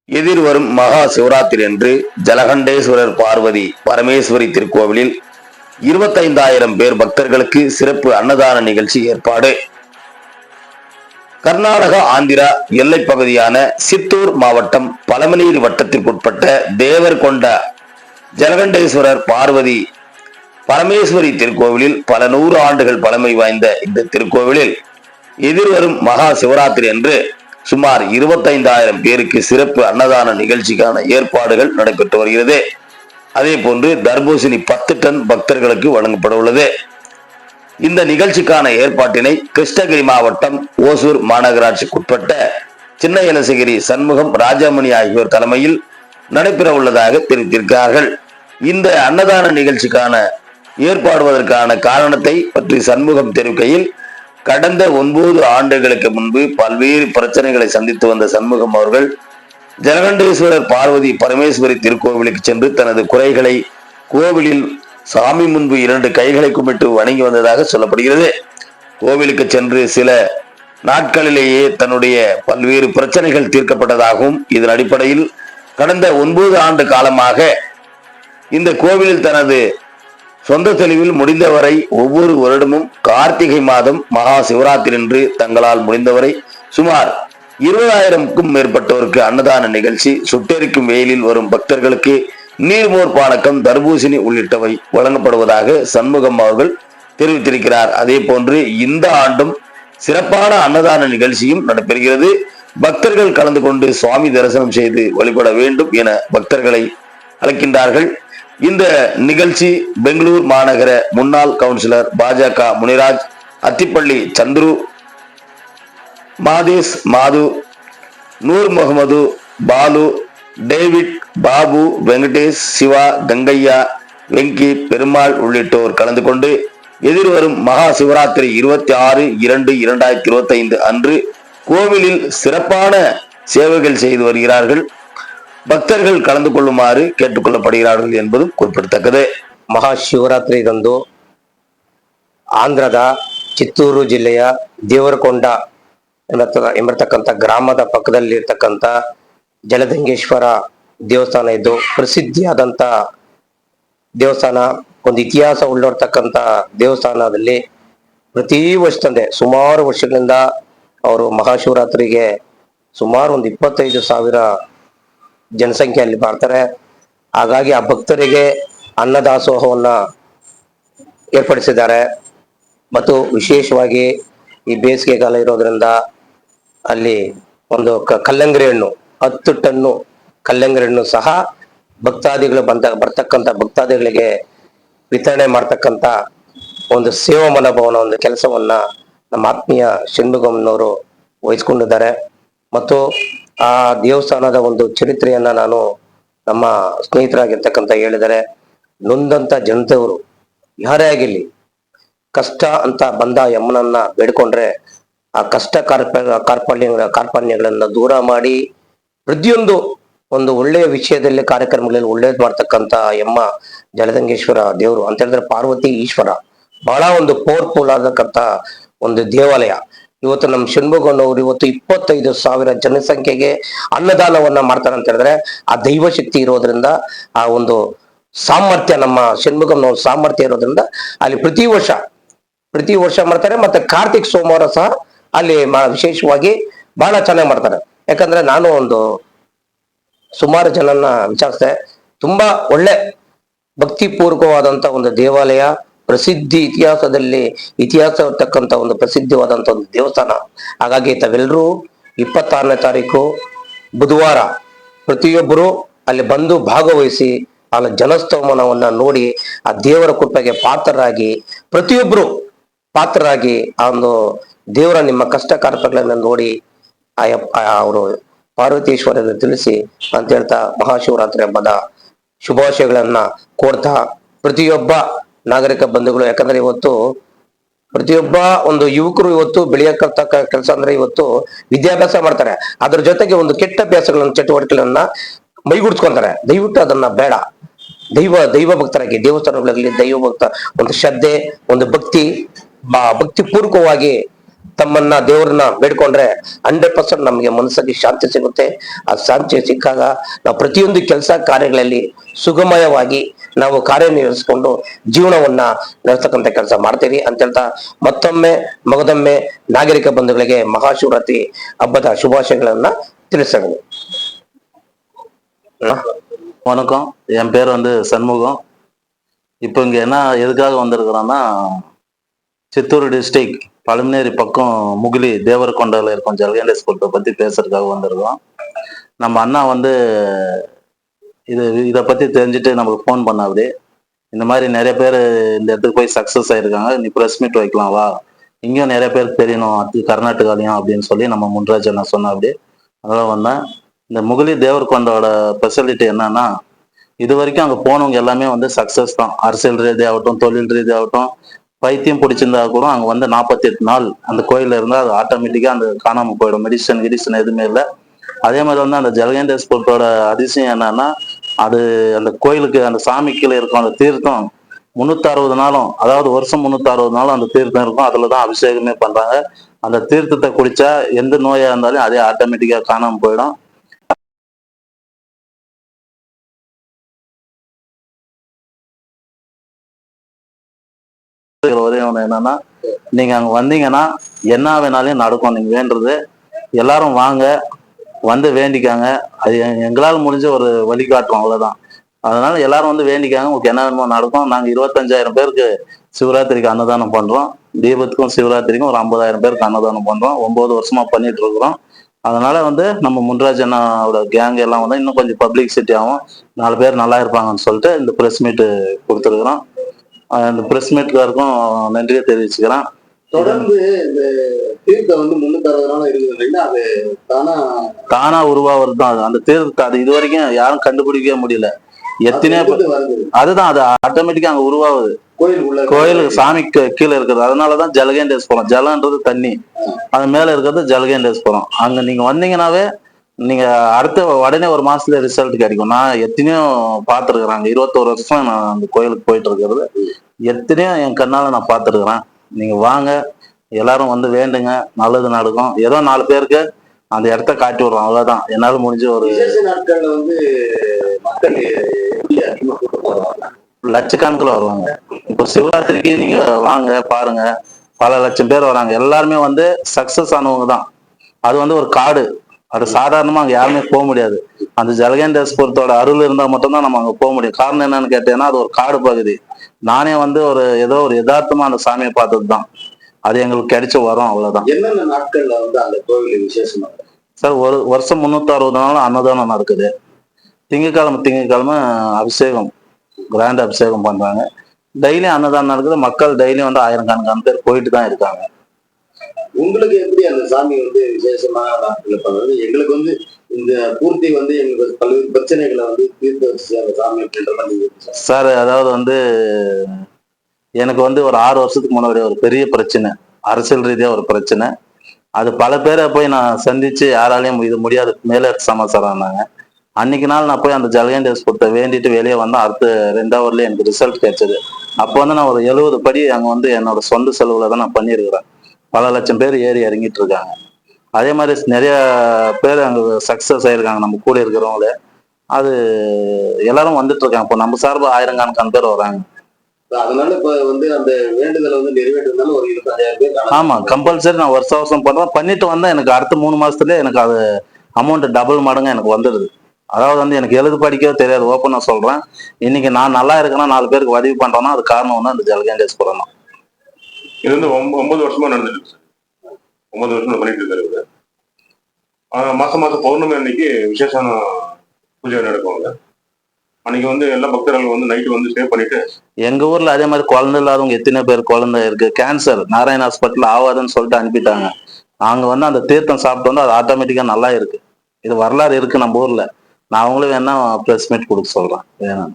எதிர்வரும் மகா சிவராத்திரி அன்று ஜலகண்டேஸ்வரர் பார்வதி பரமேஸ்வரி திருக்கோவிலில் 25,000 பேர் பக்தர்களுக்கு சிறப்பு அன்னதான நிகழ்ச்சி ஏற்பாடு. கர்நாடகா ஆந்திரா எல்லை பகுதியான சித்தூர் மாவட்டம் பழமநீர் வட்டத்திற்குட்பட்ட தேவர்கொண்ட ஜலகண்டேஸ்வரர் பார்வதி பரமேஸ்வரி திருக்கோவிலில் பல 100 ஆண்டுகள் பழமை வாய்ந்த இந்த திருக்கோவிலில் எதிர்வரும் மகா சிவராத்திரி அன்று சுமார் 25,000 பேருக்கு சிறப்பு அன்னதான நிகழ்ச்சிக்கான ஏற்பாடுகள் நடைபெற்று வருகிறது. அதே போன்று தர்பூசணி 10 டன் பக்தர்களுக்கு வழங்கப்பட உள்ளது. இந்த நிகழ்ச்சிக்கான ஏற்பாட்டினை கிருஷ்ணகிரி மாவட்டம் ஓசூர் மாநகராட்சிக்குட்பட்ட சின்ன எலசகிரி சண்முகம் ராஜாமணி ஆகியோர் தலைமையில் நடைபெற உள்ளதாக தெரிவித்திருக்கிறார்கள். இந்த அன்னதான நிகழ்ச்சிக்கான ஏற்பாடுவதற்கான காரணத்தை பற்றி சண்முகம் தெரிவிக்கையில், கடந்த 9 ஆண்டுகளுக்கு முன்பு பல்வேறு பிரச்சனைகளை சந்தித்து வந்த சண்முகம் அவர்கள் ஜலகண்டேஸ்வரர் பார்வதி பரமேஸ்வரி திருக்கோவிலுக்கு சென்று தனது குறைகளை கோவிலில் சாமி முன்பு 2 கைகளை கும்பிட்டு வணங்கி வந்ததாக சொல்லப்படுகிறது. கோவிலுக்கு சென்று சில நாட்களிலேயே தன்னுடைய பல்வேறு பிரச்சனைகள் தீர்க்கப்பட்டதாகவும், இதன் அடிப்படையில் கடந்த 9 ஆண்டு காலமாக இந்த கோவிலில் தனது சொந்த தெளிவில் முடிந்தவரை ஒவ்வொரு வருடமும் கார்த்திகை மாதம் மகா சிவராத்திரி என்று தங்களால் முடிந்தவரை சுமார் 20,000க்கும் மேற்பட்டோருக்கு அன்னதான நிகழ்ச்சி, சுட்டெரிக்கும் வெயிலில் வரும் பக்தர்களுக்கு நீர்மோர் பானக்கம், தர்பூசணி உள்ளிட்டவை வழங்கப்படுவதாக சண்முகம் அவர்கள் தெரிவித்திருக்கிறார். அதே போன்று இந்த ஆண்டும் சிறப்பான அன்னதான நிகழ்ச்சியும் நடைபெறுகிறது. பக்தர்கள் கலந்து கொண்டு சுவாமி தரிசனம் செய்து வழிபட வேண்டும் என பக்தர்களை அழைக்கின்றார்கள். இந்த நிகழ்ச்சி பெங்களூர் மாநகர முன்னாள் கவுன்சிலர் பாஜக முனிராஜ், அத்திப்பள்ளி சந்துரு, மாதேஷ், மாது, நூர் முகமது, பாலு, டேவிட், பாபு, வெங்கடேஷ், சிவா, கங்கையா, வெங்கி, பெருமாள் உள்ளிட்டோர் கலந்து கொண்டு எதிர்வரும் மகா சிவராத்திரி 26/2/2025 அன்று கோவிலில் சிறப்பான சேவைகள் செய்து வருகிறார்கள். ಭಕ್ತர்கள் ಕಲಂದು ಕೊಳ್ಳುಮಾರು ಕೇಳಿಕೊಳ್ಳப்படுகிறார்கள் ಎಂಬುದು குறிப்பிடத்தக்கது. ಮಹಾಶಿವರಾತ್ರಿದಂದು ಆಂಧ್ರದ ಚಿತ್ತೂರು ಜಿಲ್ಲೆಯ ದೇವರಕೊಂಡ ಎಂಬತಕ್ಕಂಥ ಗ್ರಾಮದ ಪಕ್ಕದಲ್ಲಿ ಇರ್ತಕ್ಕಂಥ ಜಲದಂಗೇಶ್ವರ ದೇವಸ್ಥಾನ ಇದ್ದು ಪ್ರಸಿದ್ಧಿಯಾದಂಥ ದೇವಸ್ಥಾನ, ಒಂದು ಇತಿಹಾಸ ಉಳ್ಳರ್ತಕ್ಕಂಥ ದೇವಸ್ಥಾನದಲ್ಲಿ ಪ್ರತಿ ವರ್ಷದಂತೆ ಸುಮಾರು ವರ್ಷಗಳಿಂದ ಅವರು ಮಹಾಶಿವರಾತ್ರಿಗೆ ಸುಮಾರು ಒಂದು 25,000 ಜನಸಂಖ್ಯೆಯಲ್ಲಿ ಬರ್ತಾರೆ. ಹಾಗಾಗಿ ಆ ಭಕ್ತರಿಗೆ ಅನ್ನದಾಸೋಹವನ್ನ ಏರ್ಪಡಿಸಿದ್ದಾರೆ. ಮತ್ತು ವಿಶೇಷವಾಗಿ ಈ ಬೇಸಿಗೆಗಾಲ ಇರೋದ್ರಿಂದ ಅಲ್ಲಿ ಒಂದು ಕಲ್ಲಂಗಡಿ ಹಣ್ಣು 10 ಟನ್ನು ಕಲ್ಲಂಗಡಿ ಹಣ್ಣು ಸಹ ಭಕ್ತಾದಿಗಳು ಬರ್ತಕ್ಕಂಥ ಭಕ್ತಾದಿಗಳಿಗೆ ವಿತರಣೆ ಮಾಡ್ತಕ್ಕಂಥ ಒಂದು ಸೇವಾ ಮನೋಭಾವನ ಒಂದು ಕೆಲಸವನ್ನ ನಮ್ಮ ಆತ್ಮೀಯ ಷಣ್ಮುಗಂನವರು ವಹಿಸ್ಕೊಂಡಿದ್ದಾರೆ. ಮತ್ತು ಆ ದೇವಸ್ಥಾನದ ಒಂದು ಚರಿತ್ರೆಯನ್ನ ನಾನು ನಮ್ಮ ಸ್ನೇಹಿತರಾಗಿರ್ತಕ್ಕಂಥ ಹೇಳಿದರೆ, ನೊಂದಂತ ಜನತೆಯವರು ಯಾರೇ ಆಗಿರ್ಲಿ ಕಷ್ಟ ಅಂತ ಬಂದ ಯಮ್ಮನನ್ನ ಬೇಡ್ಕೊಂಡ್ರೆ ಆ ಕಷ್ಟ ಕಾರ್ಪಣ್ಯಗಳನ್ನ ದೂರ ಮಾಡಿ ಪ್ರತಿಯೊಂದು ಒಂದು ಒಳ್ಳೆಯ ವಿಷಯದಲ್ಲಿ ಕಾರ್ಯಕ್ರಮಗಳಲ್ಲಿ ಒಳ್ಳೇದು ಮಾಡ್ತಕ್ಕಂಥ ಯಮ್ಮ ಜಲದಂಗೇಶ್ವರ ದೇವರು ಅಂತ ಹೇಳಿದ್ರೆ ಪಾರ್ವತಿ ಈಶ್ವರ ಬಹಳ ಒಂದು ಪವರ್ಫುಲ್ ಆದಕ್ಕಂತ ಒಂದು ದೇವಾಲಯ. ಇವತ್ತು ನಮ್ಮ ಷಣ್ಮುಗನವರು ಇವತ್ತು 25,000 ಜನಸಂಖ್ಯೆಗೆ ಅನ್ನದಾನವನ್ನ ಮಾಡ್ತಾರೆ ಅಂತ ಹೇಳಿದ್ರೆ ಆ ದೈವ ಶಕ್ತಿ ಇರೋದ್ರಿಂದ, ಆ ಒಂದು ಸಾಮರ್ಥ್ಯ ನಮ್ಮ ಷಣ್ಮುಗನವ್ರ ಸಾಮರ್ಥ್ಯ ಇರೋದ್ರಿಂದ ಅಲ್ಲಿ ಪ್ರತಿ ವರ್ಷ ಮಾಡ್ತಾರೆ. ಮತ್ತೆ ಕಾರ್ತಿಕ್ ಸೋಮವಾರ ಸಹ ಅಲ್ಲಿ ವಿಶೇಷವಾಗಿ ಬಹಳ ಚೆನ್ನಾಗಿ ಮಾಡ್ತಾರೆ. ಯಾಕಂದ್ರೆ ನಾನು ಒಂದು ಸುಮಾರು ಜನನ್ನ ವಿಚಾರಿಸಿದೆ, ತುಂಬಾ ಒಳ್ಳೆ ಭಕ್ತಿಪೂರ್ವಕವಾದಂತ ಒಂದು ದೇವಾಲಯ, ಪ್ರಸಿದ್ಧಿ ಇತಿಹಾಸ ಇರ್ತಕ್ಕಂಥ ಒಂದು ಪ್ರಸಿದ್ಧವಾದಂಥ ಒಂದು ದೇವಸ್ಥಾನ. ಹಾಗಾಗಿ ತಾವೆಲ್ಲರೂ 26ನೇ ತಾರೀಕು ಬುಧವಾರ ಪ್ರತಿಯೊಬ್ಬರು ಅಲ್ಲಿ ಬಂದು ಭಾಗವಹಿಸಿ ಅಲ್ಲಿ ಜನಸ್ತೋಮನವನ್ನ ನೋಡಿ ಆ ದೇವರ ಕೃಪೆಗೆ ಪಾತ್ರರಾಗಿ ಆ ಒಂದು ದೇವರ ನಿಮ್ಮ ಕಷ್ಟ ಕಾರ್ಪಗಳನ್ನ ನೋಡಿ ಅವರು ಪಾರ್ವತೀಶ್ವರನ್ನು ತಿಳಿಸಿ ಅಂತ ಹೇಳ್ತಾ ಮಹಾಶಿವರಾತ್ರಿ ಹಬ್ಬದ ಶುಭಾಶಯಗಳನ್ನ ಕೋರ್ತಾ ಪ್ರತಿಯೊಬ್ಬ ನಾಗರಿಕ ಬಂಧುಗಳು, ಯಾಕಂದ್ರೆ ಇವತ್ತು ಪ್ರತಿಯೊಬ್ಬ ಒಂದು ಯುವಕರು ಇವತ್ತು ಬೆಳೆಯತಕ್ಕ ಕೆಲಸ ಅಂದ್ರೆ ಇವತ್ತು ವಿದ್ಯಾಭ್ಯಾಸ ಮಾಡ್ತಾರೆ, ಅದ್ರ ಜೊತೆಗೆ ಒಂದು ಕೆಟ್ಟ ಅಭ್ಯಾಸಗಳನ್ನ ಚಟುವಟಿಕೆಗಳನ್ನ ಮೈಗೂಡಿಸ್ಕೊಂತಾರೆ. ದಯವಿಟ್ಟು ಅದನ್ನ ಬೇಡ. ದೈವ ಭಕ್ತರಾಗಿ ದೇವಸ್ಥಾನಗಳಲ್ಲಿ ದೈವ ಭಕ್ತ ಒಂದು ಶ್ರದ್ಧೆ, ಒಂದು ಭಕ್ತಿ ಪೂರ್ವಕವಾಗಿ ತಮ್ಮನ್ನ ದೇವ್ರನ್ನ ಬೇಡ್ಕೊಂಡ್ರೆ 100% ನಮಗೆ ಮನಸ್ಸಿಗೆ ಶಾಂತಿ ಸಿಗುತ್ತೆ. ಆ ಶಾಂತಿ ಸಿಕ್ಕಾಗ ನಾವು ಪ್ರತಿಯೊಂದು ಕೆಲಸ ಕಾರ್ಯಗಳಲ್ಲಿ ಸುಗಮಯವಾಗಿ ನಾವು ಕಾರ್ಯನಿರ್ವಹಿಸಿಕೊಂಡು ಜೀವನವನ್ನ ನಡೆಸ್ತಕ್ಕಂಥ ಕೆಲಸ ಮಾಡ್ತೀವಿ ಅಂತ ಹೇಳ್ತಾ ಮತ್ತೊಮ್ಮೆ ಮಗದೊಮ್ಮೆ ನಾಗರಿಕ ಬಂಧುಗಳಿಗೆ ಮಹಾಶಿವರಾತ್ರಿ ಹಬ್ಬದ ಶುಭಾಶಯಗಳನ್ನ ತಿಳಿಸೋಣ. வணக்கம், என் பேர் சண்முகம். இப்போ இங்கே என்ன எதுக்காக வந்திருக்கிறோன்னா, சித்தூர் டிஸ்ட்ரிக்ட் பழமநேரி பக்கம் முகிலி தேவரகொண்டாவில் இருக்கும் ஜல்கண்டை ஸ்கூல்த்தை பற்றி பேசுறதுக்காக வந்திருக்கோம். நம்ம அண்ணா இதை பற்றி தெரிஞ்சுட்டு நமக்கு ஃபோன் பண்ணாப்படி, இந்த மாதிரி நிறைய பேர் இந்த இடத்துக்கு போய் சக்ஸஸ் ஆகிருக்காங்க, நீ ப்ரெஸ் மீட் வைக்கலாம் வா, இங்கேயும் நிறைய பேருக்கு தெரியணும் அது கர்நாடகாலையும் அப்படின்னு சொல்லி நம்ம முன்ராஜ் அண்ணா சொன்னாப்படி, அதெல்லாம் வந்தேன். இந்த முகிலி தேவரகொண்டாவோட ஸ்பெஷாலிட்டி என்னன்னா, இது வரைக்கும் அங்கே போனவங்க எல்லாமே சக்ஸஸ் தான். அரசியல் ரீதியாகட்டும், தொழில் ரீதியாகட்டும், பைத்தியம் பிடிச்சிருந்தா கூட அங்கே 48 நாள் அந்த கோயிலில் இருந்தால் அது ஆட்டோமேட்டிக்காக அந்த காணாமல் போயிடும். மெடிசன் எதுவுமே இல்லை. அதே மாதிரி அந்த ஜலகண்டேஸ்வரத்தோட அதிசயம் என்னன்னா, அது அந்த கோயிலுக்கு அந்த சாமிக்குள்ள இருக்கும் அந்த தீர்த்தம் 360 நாளும், அதாவது வருஷம் 360 நாளும் அந்த தீர்த்தம் இருக்கும். அதில் தான் அபிஷேகமே பண்ணுறாங்க. அந்த தீர்த்தத்தை குடிச்சா எந்த நோயாக இருந்தாலும் அதே ஆட்டோமேட்டிக்காக காணாமல் போயிடும். ஒரே ஒன்று என்னன்னா, நீங்க அங்க வந்தீங்கன்னா என்ன வேணாலும் நடக்கும். நீங்க வேண்டுறது எல்லாரும் வாங்க, வந்து வேண்டிக்காங்க. அது எங்களால் முடிஞ்ச ஒரு வழிகாட்டுறோம், அவ்வளவுதான். அதனால எல்லாரும் வேண்டிக்காங்க, உங்களுக்கு என்ன வேணுமோ நடக்கும். நாங்க 25,000 பேருக்கு சிவராத்திரிக்கு அன்னதானம் பண்றோம். தீபத்துக்கும் சிவராத்திரிக்கும் ஒரு 50,000 பேருக்கு அன்னதானம் பண்றோம். 9 வருஷமா பண்ணிட்டு இருக்கிறோம். அதனால நம்ம முன்ராஜ் அண்ணாவோட கேங் எல்லாம் இன்னும் கொஞ்சம் பப்ளிசிட்டி ஆகும், 4 பேர் நல்லா இருப்பாங்கன்னு சொல்லிட்டு இந்த ப்ரெஸ் மீட் கொடுத்துருக்குறோம். அந்த பிரஸ் மீட்காருக்கும் நன்றியை தெரிவிச்சுக்கிறேன். தொடர்ந்து இந்த தீர்த்தம் 360 நாள் இருக்குது, அது தானா உருவாவது தான் அந்த தீர்த்தத்தை. அது இது வரைக்கும் யாரும் கண்டுபிடிக்கவே முடியல. எத்தனையோ அதுதான் அது ஆட்டோமேட்டிக்கா அங்க உருவாகுது. கோயிலுக்கு சாமிக்கு கீழே இருக்குது. அதனாலதான் ஜலகண்டேஸ்வரம், ஜலன்றது தண்ணி, அது மேல இருக்கிறது ஜலகண்டேஸ்வரம். அங்க நீங்க வந்தீங்கன்னாவே நீங்க அடுத்த உடனே ஒரு மாசத்துல ரிசல்ட் கிடைக்கும். நான் எத்தனையோ பார்த்துருக்குறாங்க, 21 வருஷம் நான் அந்த கோயிலுக்கு போயிட்டு இருக்கிறது. எத்தனையோ என் கண்ணால நான் பார்த்துருக்குறேன். நீங்க வாங்க, எல்லாரும் வேண்டுங்க, நல்லது நடக்கும். ஏதோ 4 பேருக்கு அந்த இடத்த காட்டி விடுறோம், அவ்வளவுதான். என்னால முடிஞ்ச ஒரு நாட்கள்ல மக்கள் லட்சக்கணக்கில் வருவாங்க. இப்போ சிவராத்திரிக்கு நீங்க வாங்க பாருங்க, பல லட்சம் பேர் வராங்க. எல்லாருமே சக்சஸ் ஆனவங்க தான். அது ஒரு காடு, அது சாதாரணமா அங்க யாருமே போக முடியாது. அந்த ஜலகண்டேஸ்வரத்தோட அருள் இருந்தா மட்டும்தான் நம்ம அங்க போக முடியும். காரணம் என்னன்னு கேட்டேன்னா, அது ஒரு காடு பகுதி. நானே ஏதோ ஒரு யதார்த்தமா அந்த சாமியை பார்த்தது தான். அது எங்களுக்கு கிடைச்ச வரும், அவ்வளவுதான். என்னென்ன நாட்கள்ல அந்த கோவில் விசேஷமா சார்? ஒரு வருஷம் 360 நாளும் அன்னதானம் நடக்குது. திங்கக்கிழமை அபிஷேகம், கிராண்ட் அபிஷேகம் பண்றாங்க. டெய்லியும் அன்னதானம் நடக்குது. மக்கள் டெய்லியும் ஆயிரக்கணக்கான பேர் போயிட்டு தான் இருக்காங்க. உங்களுக்கு எப்படி அந்த சாமி விசேஷமான நாட்கள் பண்றது? எங்களுக்கு இந்த பூர்த்தி எங்களுக்கு பல்வேறு பிரச்சனைகளை தீர்த்து வச்சு அந்த சாமி அப்படின்ற மாதிரி சார். அதாவது எனக்கு ஒரு 6 வருஷத்துக்கு முன்னாடி ஒரு பெரிய பிரச்சனை, அரசியல் ரீதியா ஒரு பிரச்சனை. அது பல பேரை போய் நான் சந்திச்சு யாராலையும் இது முடியாது, மேலே சமாச்சாரம்னாங்க. அன்னைக்கு நாள் நான் போய் அந்த ஜலகண்டேஸ்வரத்தை வேண்டிட்டு வெளியே வந்தேன். அடுத்த 2 ஹவர்ல எனக்கு ரிசல்ட் கிடைச்சது. அப்போ நான் ஒரு 70 படி அங்க என்னோட சொந்த செலவுல தான் நான் பண்ணியிருக்கிறேன். பல லட்சம் பேர் ஏறி இறங்கிட்டு இருக்காங்க. அதே மாதிரி நிறைய பேர் அங்க சக்சஸ் ஆயிருக்காங்க, நம்ம கூட இருக்கிறவங்களே. அது எல்லாரும் வந்துட்டு இருக்காங்க. இப்போ நம்ம சார்பு ஆயிரக்கணக்கான பேர் வராங்க. அதனால இப்ப அந்த வேண்டுதலை நிறைவேற்றினாலும் ஒரு 25,000 பேர். ஆமா, கம்பல்சரி நான் வருஷம் பண்றேன். பண்ணிட்டு வந்தா எனக்கு அடுத்த 3 மாசத்துலயே எனக்கு அது அமௌண்ட் டபுள் மடங்கு எனக்கு வந்துடுது. அதாவது எனக்கு எழுது படிக்கவே தெரியாது, ஓப்பனா சொல்றேன். இன்னைக்கு நான் நல்லா இருக்கேன்னா 4 பேருக்கு உதவி பண்றேன்னா அது காரணம் அந்த ஜலகண்டேஸ்வரம் தான். இது 9 வருஷமா நடந்துட்டு 9 வருஷம் பண்ணிட்டு இருக்காரு. மாசம் பௌர்ணமி அன்னைக்கு விசேஷமான பூஜை நடக்குவாங்க. அன்னைக்கு எல்லா பக்தர்கள் நைட்டு ஸ்டே பண்ணிட்டு, எங்க ஊர்ல அதே மாதிரி குழந்தை இல்லாதவங்க எத்தனை பேர் குழந்தை இருக்கு, கேன்சர் நாராயண ஹாஸ்பிட்டல் ஆகாதுன்னு சொல்லிட்டு அனுப்பிட்டாங்க. நாங்க அந்த தீர்த்தம் சாப்பிட்டு அது ஆட்டோமேட்டிக்கா நல்லா இருக்கு. இது வரலாறு இருக்கு நம்ம ஊர்ல. நான் அவங்களும் வேணா ப்ரெஸ் மீட் கொடுக்க சொல்றேன் வேணும்.